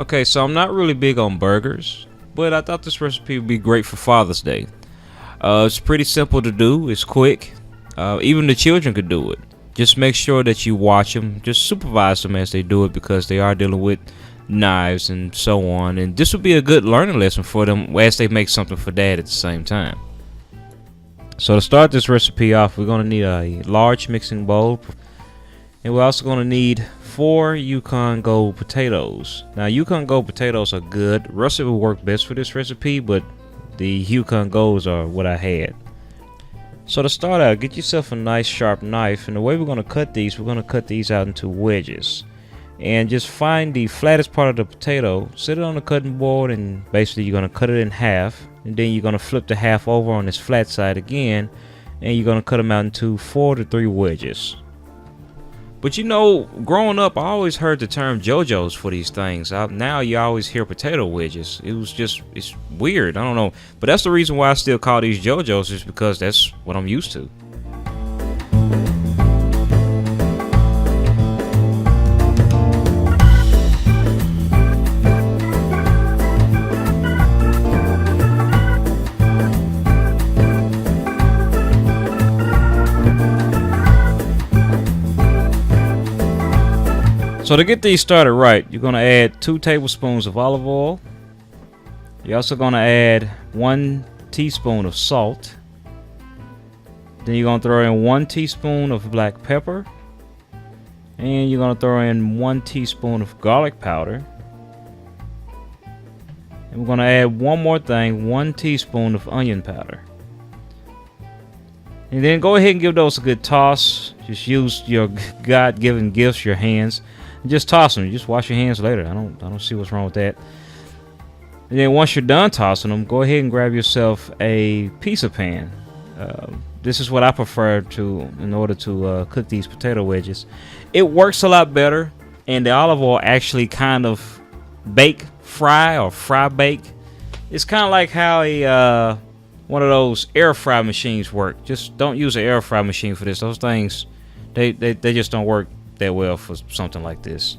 Okay, so I'm not really big on burgers, but I thought this recipe would be great for Father's Day. It's pretty simple to do. It's quick. Even the children could do it. Just make sure that you watch them. Just supervise them as they do it, because they are dealing with knives and so on. And this would be a good learning lesson for them as they make something for dad at the same time. So to start this recipe off, we're going to need a large mixing bowl. And we're also going to need 4 Yukon Gold potatoes. Now, Yukon Gold potatoes are good. Russet will work best for this recipe, but the Yukon Golds are what I had. So to start out, get yourself a nice sharp knife, and the way we're going to cut these out into wedges. And just find the flattest part of the potato, sit it on the cutting board, and basically you're going to cut it in half. And then you're going to flip the half over on this flat side again, and you're going to cut them out into 4 to 3 wedges. But you know, growing up, I always heard the term Jojos for these things. Now you always hear potato wedges. It's weird. I don't know. But that's the reason why I still call these Jojos, is because that's what I'm used to. So to get these started right, you're going to add 2 tablespoons of olive oil. You're also going to add 1 teaspoon of salt. Then you're going to throw in 1 teaspoon of black pepper. And you're going to throw in 1 teaspoon of garlic powder. And we're going to add one more thing, 1 teaspoon of onion powder. And then go ahead and give those a good toss. Just use your God-given gifts, your hands. And just toss them. You just wash your hands later. I don't see what's wrong with that. And then once you're done tossing them, go ahead and grab yourself a pizza pan. This is what I prefer in order to cook these potato wedges. It works a lot better, and the olive oil actually kind of fry bake. It's kind of like how one of those air fry machines work. Just don't use an air fry machine for this. Those things, they just don't work that well for something like this.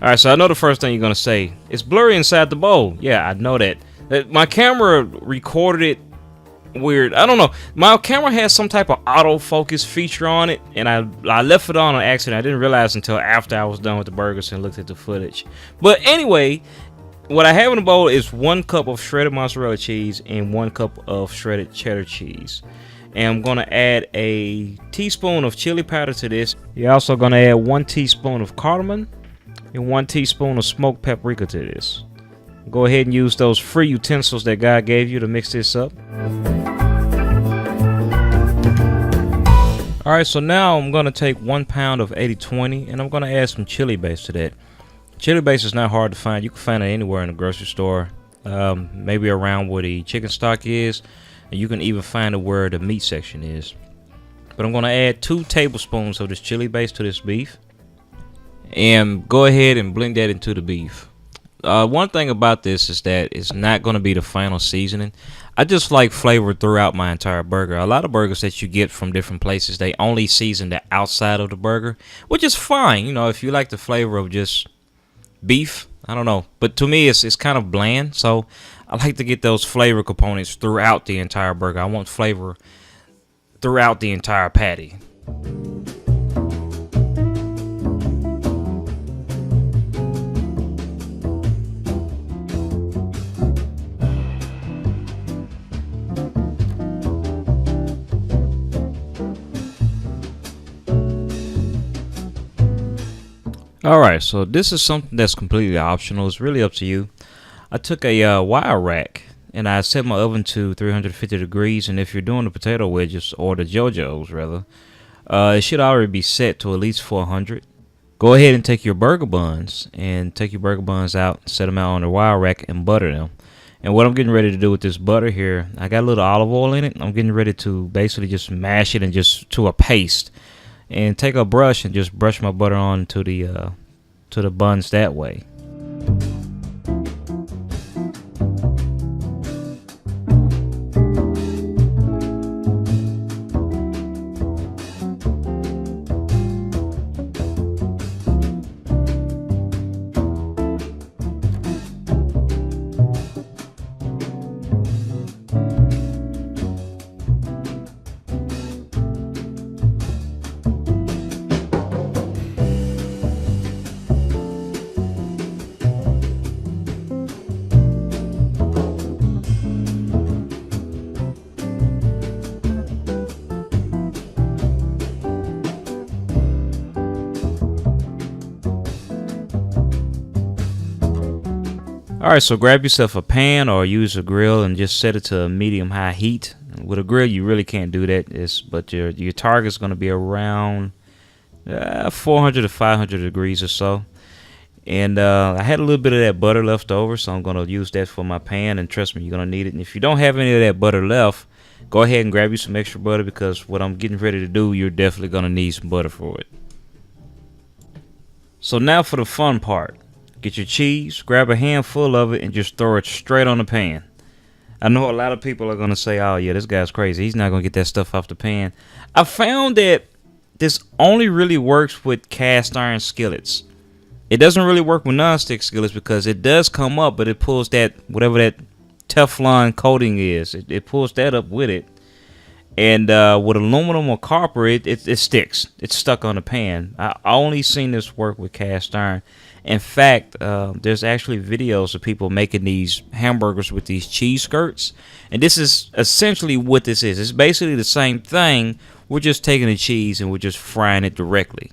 Alright, so I know the first thing you're gonna say, it's blurry inside the bowl. Yeah, I know that. My camera recorded it weird. I don't know. My camera has some type of autofocus feature on it, and I left it on accident. I didn't realize until after I was done with the burgers and looked at the footage. But anyway, what I have in the bowl is 1 cup of shredded mozzarella cheese and 1 cup of shredded cheddar cheese. And I'm going to add a teaspoon of chili powder to this. You're also going to add 1 teaspoon of cardamom and 1 teaspoon of smoked paprika to this. Go ahead and use those free utensils that God gave you to mix this up. Alright, so now I'm going to take 1 pound of 80/20 and I'm going to add some chili base to that. Chili base is not hard to find. You can find it anywhere in the grocery store, maybe around where the chicken stock is, and you can even find it where the meat section is. But I'm going to add 2 tablespoons of this chili base to this beef, and go ahead and blend that into the beef. One thing about this is that it's not going to be the final seasoning. I just like flavor throughout my entire burger. A lot of burgers that you get from different places, they only season the outside of the burger, which is fine. You know, if you like the flavor of just beef, I don't know, but to me it's kind of bland, so I like to get those flavor components throughout the entire burger. I want flavor throughout the entire patty. Alright, so this is something that's completely optional. It's really up to you. I took a wire rack and I set my oven to 350 degrees, and if you're doing the potato wedges, or the Jojos rather, it should already be set to at least 400. Go ahead and take your burger buns out, set them out on the wire rack and butter them. And what I'm getting ready to do with this butter here, I got a little olive oil in it. I'm getting ready to basically just mash it and just to a paste, and take a brush and just brush my butter on to the buns that way. Alright, so grab yourself a pan or use a grill and just set it to a medium-high heat. With a grill, you really can't do that, but your target is going to be around 400 to 500 degrees or so. And I had a little bit of that butter left over, so I'm going to use that for my pan. And trust me, you're going to need it. And if you don't have any of that butter left, go ahead and grab you some extra butter, because what I'm getting ready to do, you're definitely going to need some butter for it. So now for the fun part. Get your cheese, grab a handful of it, and just throw it straight on the pan. I know a lot of people are going to say, oh yeah, this guy's crazy. He's not going to get that stuff off the pan. I found that this only really works with cast iron skillets. It doesn't really work with non-stick skillets because it does come up, but it pulls that, whatever that Teflon coating is, it pulls that up with it. And with aluminum or copper, it sticks. It's stuck on the pan. I only seen this work with cast iron. In fact, there's actually videos of people making these hamburgers with these cheese skirts. And this is essentially what this is. It's basically the same thing. We're just taking the cheese and we're just frying it directly.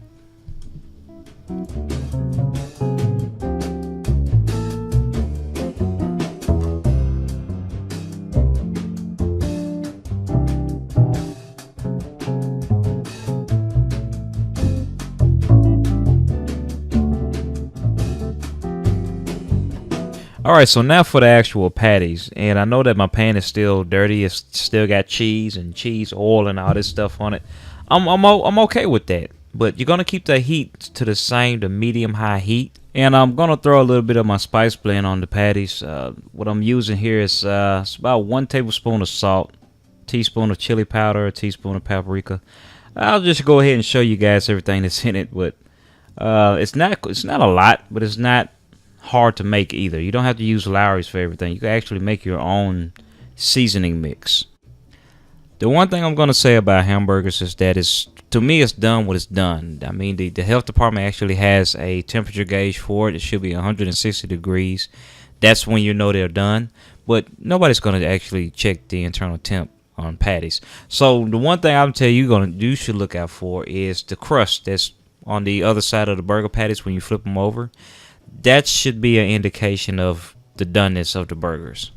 Alright, so now for the actual patties. And I know that my pan is still dirty. It's still got cheese and cheese oil and all this stuff on it. I'm okay with that. But you're going to keep the heat to the same, the medium-high heat. And I'm going to throw a little bit of my spice blend on the patties. What I'm using here is it's about 1 tablespoon of salt, teaspoon of chili powder, a teaspoon of paprika. I'll just go ahead and show you guys everything that's in it. But it's not a lot, but it's not hard to make either. You don't have to use Lowry's for everything. You can actually make your own seasoning mix. The one thing I'm going to say about hamburgers is that to me it's done what it's done. I mean, the health department actually has a temperature gauge for it. It should be 160 degrees. That's when you know they're done. But nobody's going to actually check the internal temp on patties. So the one thing I'm telling you should look out for is the crust that's on the other side of the burger patties when you flip them over. That should be an indication of the doneness of the burgers.